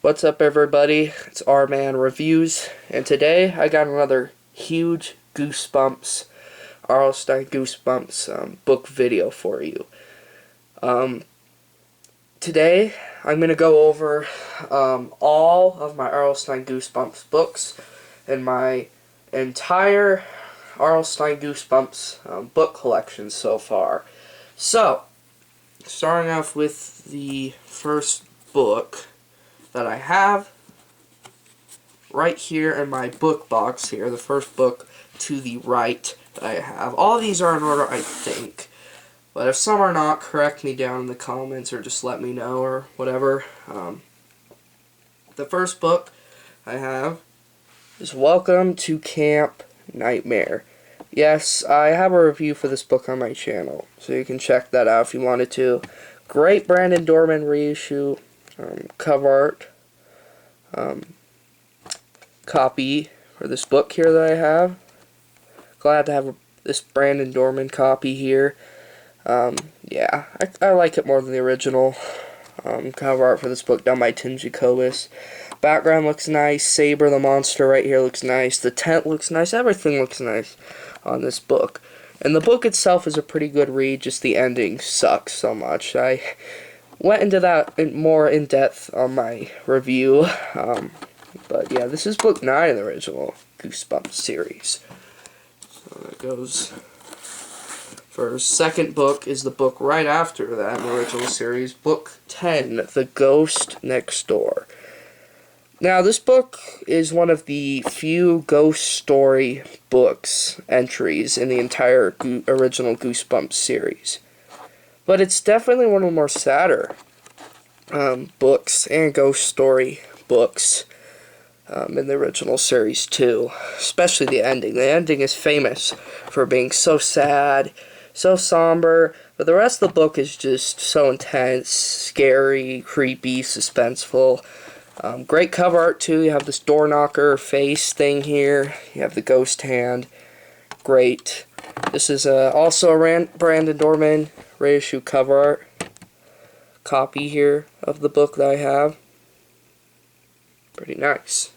What's up, everybody? It's R-Man Reviews, and today I got another huge Goosebumps, Stine Goosebumps book video for you. Um, Today I'm going to go over all of my Stine Goosebumps books and my entire Stine Goosebumps book collection so far. So, starting off with the first book that I have right here in my book box here, the first book to the right that I have. All these are in order, I think. But if some are not, correct me down in the comments or just let me know or whatever. The first book I have is Welcome to Camp Nightmare. Yes, I have a review for this book on my channel, so you can check that out if you wanted to. Great Brandon Dorman reissue, cover art, copy for this book here that I have. Glad to have this Brandon Dorman copy here. Yeah, I like it more than the original. Cover art for this book done by Stine Goosebumps. Background looks nice. Saber the monster right here looks nice. The tent looks nice. Everything looks nice on this book. And the book itself is a pretty good read, just the ending sucks so much. I went into that more in depth on my review. But yeah, this is book 9 in the original Goosebumps series. So that goes. For second book is the book right after that in the original series, book 10, The Ghost Next Door. Now, this book is one of the few ghost story books entries in the entire original Goosebumps series. But it's definitely one of the more sadder books and ghost story books in the original series too, especially the ending. The ending is famous for being so sad, so somber, but the rest of the book is just so intense, scary, creepy, suspenseful. Great cover art too. You have this door knocker face thing here. You have the ghost hand. Great. This is also a Brandon Dorman reissue cover art copy here of the book that I have. Pretty nice.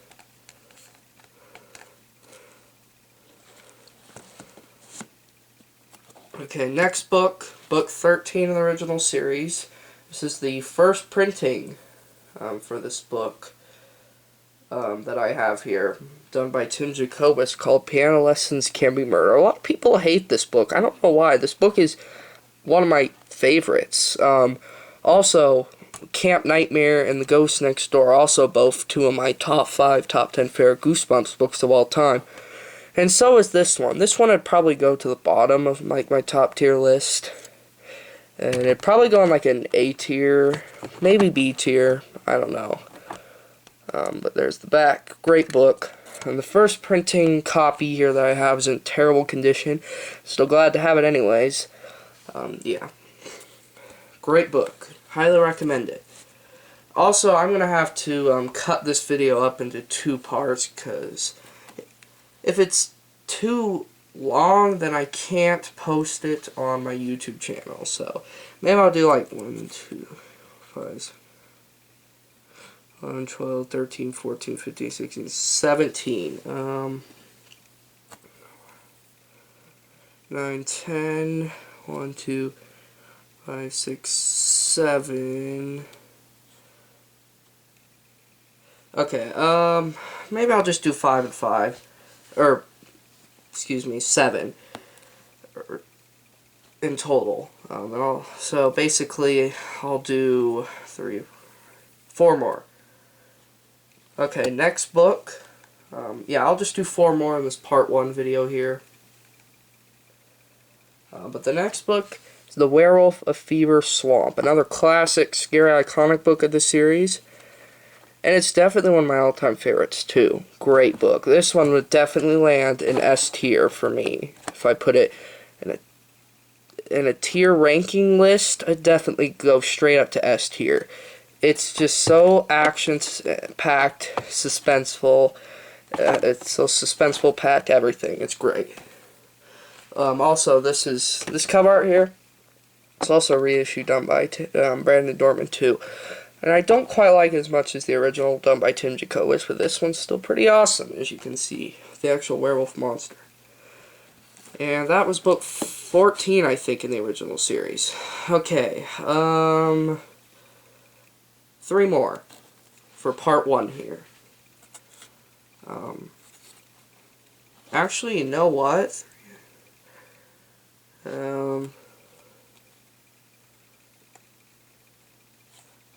Okay, next book, book 13 in the original series. This is the first printing for this book that I have here, done by Stine Goosebumps, called Piano Lessons Can Be Murder. A lot of people hate this book. I don't know why. This book is one of my favorites. Also, Camp Nightmare and The Ghost Next Door are also both two of my top 5, top 10 favorite Goosebumps books of all time. And so is this one. This one would probably go to the bottom of my top tier list. And it'd probably go on like an A tier, maybe B tier, I don't know. But there's the back. Great book. And the first printing copy here that I have is in terrible condition. Still glad to have it anyways. Yeah. Great book. Highly recommend it. Also, I'm going to have to cut this video up into 2 parts because if it's too long, then I can't post it on my YouTube channel. So maybe I'll do like 1, 2, 5, 11, 12, 13, 14, 15, 16, 17. 9, 10, 1, 2, 5, 6, 7. Okay, maybe I'll just do 5 and 5. Or, excuse me, 7 in total. So basically, I'll do 4 more. Okay, next book. Yeah, I'll just do 4 more in this part 1 video here. But the next book is The Werewolf of Fever Swamp, another classic, scary, iconic book of the series. And it's definitely one of my all-time favorites, too. Great book. This one would definitely land in S tier for me. If I put it in a tier ranking list, I'd definitely go straight up to S tier. It's just so action-packed, suspenseful. It's so suspenseful-packed, everything. It's great. Also, this cover art here. It's also a reissue done by Brandon Dorman, too. And I don't quite like it as much as the original done by Tim Jacobus, but this one's still pretty awesome, as you can see. The actual werewolf monster. And that was book 14, I think, in the original series. Okay, 3 more for part 1 here. Actually, you know what? I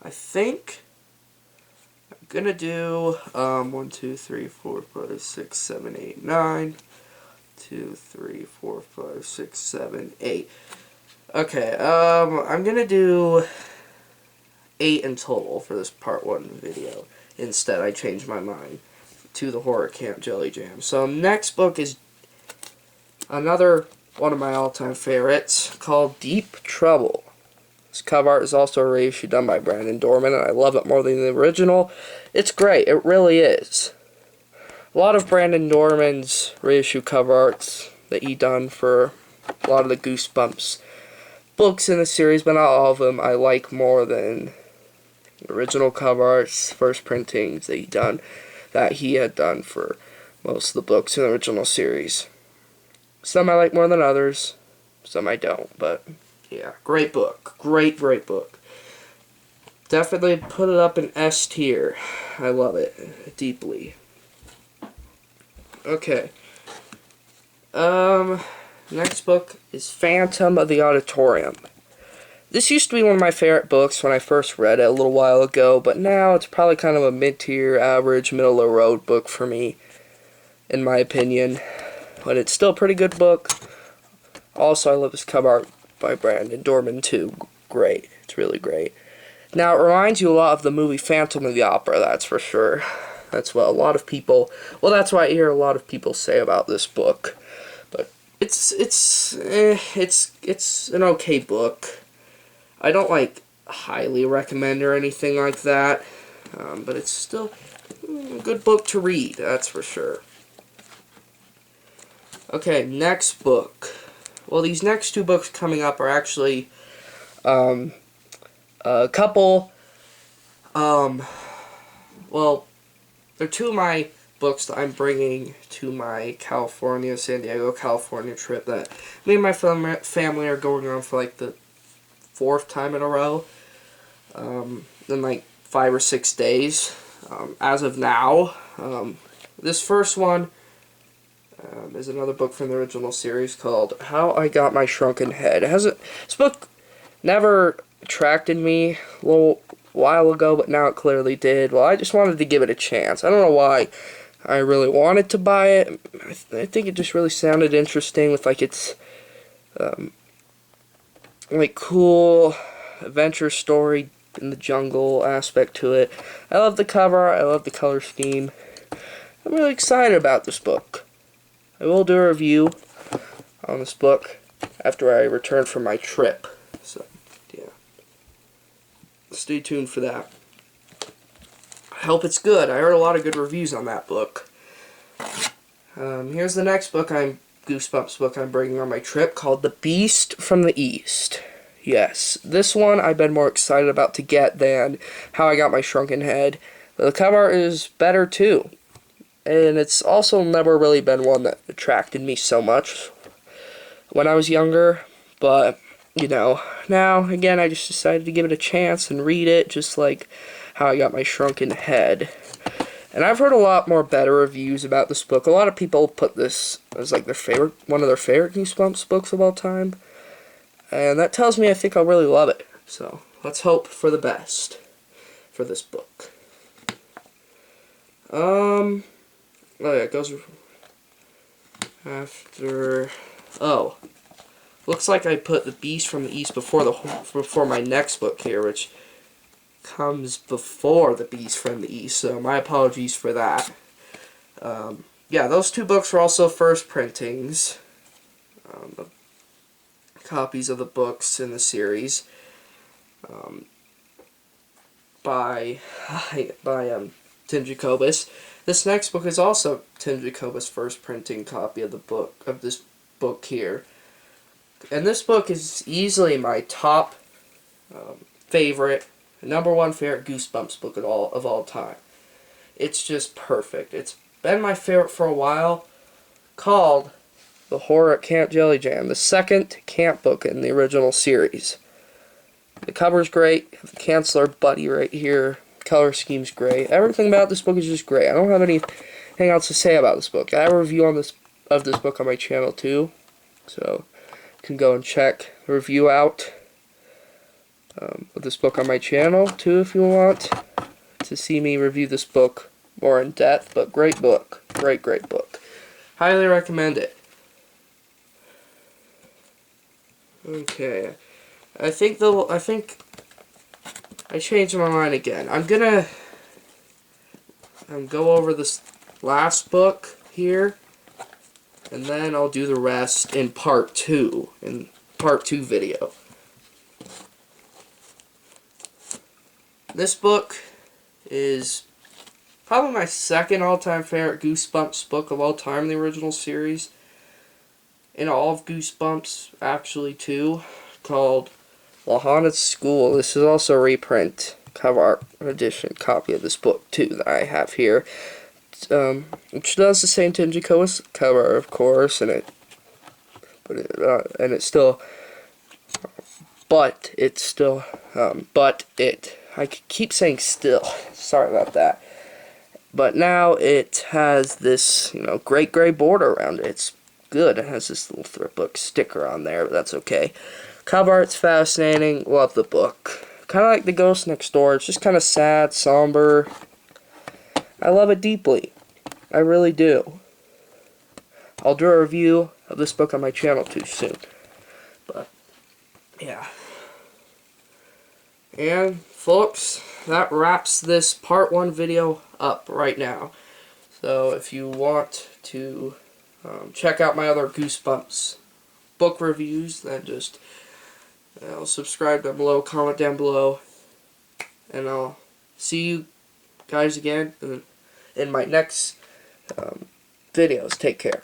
think I'm gonna do 1, 2, 3, 4, 5, 6, 7, 8, 9. 2, 3, 4, 5, 6, 7, 8. Okay, I'm gonna do 8 in total for this part 1 video. Instead, I changed my mind to the Horror Camp Jelly Jam. So, next book is another one of my all-time favorites called Deep Trouble. This cover art is also a reissue done by Brandon Dorman, and I love it more than the original. It's great, it really is. A lot of Brandon Dorman's reissue cover arts that he done for a lot of the Goosebumps books in the series, but not all of them, I like more than the original cover arts, first printings that he had done for most of the books in the original series. Some I like more than others, some I don't, but yeah, great book. Great book. Definitely put it up in S tier. I love it deeply. Okay. Next book is Phantom of the Auditorium. This used to be one of my favorite books when I first read it a little while ago, but now it's probably kind of a mid-tier, average, middle-of-the-road book for me, in my opinion. But it's still a pretty good book. Also, I love this cover art by Brandon Dorman, too. Great. It's really great. Now, it reminds you a lot of the movie Phantom of the Opera, that's for sure. That's what a lot of people, well, that's what I hear a lot of people say about this book. But it's an okay book. I don't like highly recommend or anything like that, but it's still a good book to read, that's for sure. Okay, next book. Well, these next 2 books coming up are actually a couple, well, they're 2 of my books that I'm bringing to my San Diego, California trip that me and my family are going on for like the 4th time in a row, in like 5 or 6 days, as of now. This first one is another book from the original series called How I Got My Shrunken Head. This book never attracted me a little while ago, but now it clearly did. Well, I just wanted to give it a chance. I don't know why I really wanted to buy it. I think it just really sounded interesting with like its like cool adventure story in the jungle aspect to it. I love the cover. I love the color scheme. I'm really excited about this book. I will do a review on this book after I return from my trip. So, yeah. Stay tuned for that. I hope it's good. I heard a lot of good reviews on that book. Here's the next Goosebumps book I'm bringing on my trip called The Beast from the East. Yes, this one I've been more excited about to get than How I Got My Shrunken Head. But the cover art is better too. And it's also never really been one that attracted me so much when I was younger. But, you know, now, again, I just decided to give it a chance and read it, just like How I Got My Shrunken Head. And I've heard a lot more better reviews about this book. A lot of people put this as like one of their favorite Goosebumps books of all time. And that tells me I think I'll really love it. So, let's hope for the best for this book. Oh yeah, it goes after. Oh, looks like I put The Beast from the East before my next book here, which comes before The Beast from the East. So my apologies for that. Yeah, those 2 books were also first printings, copies of the books in the series, by Tim Jacobus. This next book is also Tim Jacobus' first printing copy of this book here. And this book is easily my top favorite #1 favorite Goosebumps book of all time. It's just perfect. It's been my favorite for a while. Called The Horror at Camp Jelly Jam, the second camp book in the original series. The cover's great. You have the Chancellor Buddy right here. Color scheme's great. Everything about this book is just great. I don't have anything else to say about this book. I have a review on this book on my channel too, so you can go and check the review out of this book on my channel too if you want to see me review this book more in depth. But great book, great book. Highly recommend it. Okay, I think I changed my mind again. I'm gonna go over this last book here, and then I'll do the rest in part 2, video. This book is probably my second all-time favorite Goosebumps book of all time in the original series. In all of Goosebumps, actually, too, called The Haunted School. This is also a reprint, cover art edition copy of this book, too, that I have here. Which does the same tinge of cover, of course, but I keep saying still. Sorry about that. But now it has this, great gray border around it. It's good. It has this little thrift book sticker on there, but that's okay. Cover art's fascinating. Love the book. Kind of like The Ghost Next Door. It's just kind of sad, somber. I love it deeply. I really do. I'll do a review of this book on my channel too soon. But, yeah. And, folks, that wraps this part 1 video up right now. So, if you want to check out my other Goosebumps book reviews, then just subscribe down below, comment down below, and I'll see you guys again in my next videos. Take care.